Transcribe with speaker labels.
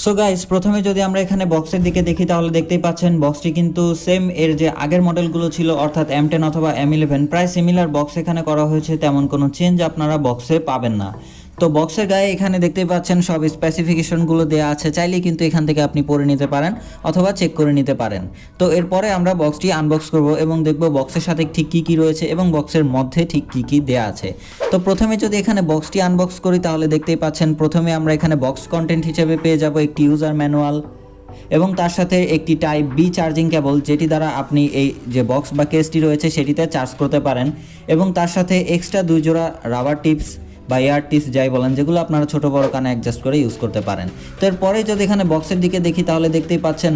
Speaker 1: So guys, প্রথমে যদি আমরা এখানে বক্সের দিকে দেখি তাহলে দেখতেই পাচ্ছেন বক্সটি কিন্তু সেম এর যে আগের মডেলগুলো ছিল অর্থাৎ M10 অথবা M11 প্রায় সিমিলার বক্স এখানে করা হয়েছে, তেমন কোনো চেঞ্জ আপনারা বক্সে পাবেন না। তো বক্সের গায়ে এখানে দেখতেই পাচ্ছেন সব স্পেসিফিকেশনগুলো দেওয়া আছে, চাইলেই কিন্তু এখান থেকে আপনি পড়ে নিতে পারেন অথবা চেক করে নিতে পারেন। তো এরপরে আমরা বক্সটি আনবক্স করব এবং দেখব বক্সের সাথে ঠিক কী কী রয়েছে এবং বক্সের মধ্যে ঠিক কী কী দেওয়া আছে। তো প্রথমে যদি এখানে বক্সটি আনবক্স করি তাহলে দেখতেই পাচ্ছেন প্রথমে আমরা এখানে বক্স কন্টেন্ট হিসেবে পেয়ে যাব একটি ইউজার ম্যানুয়াল এবং তার সাথে একটি টাইপ বি চার্জিং কেবল, যেটি দ্বারা আপনি এই যে বক্স বা কেসটি রয়েছে সেটিতে চার্জ করতে পারেন, এবং তার সাথে এক্সট্রা 2 জোড়া রাবার টিপস বা এয়ার টিপস যাই বলেন, যেগুলো আপনারা ছোটো বড় কানে অ্যাডজাস্ট করে ইউজ করতে পারেন। তো এরপরে যদি এখানে বক্সের দিকে দেখি তাহলে দেখতেই পাচ্ছেন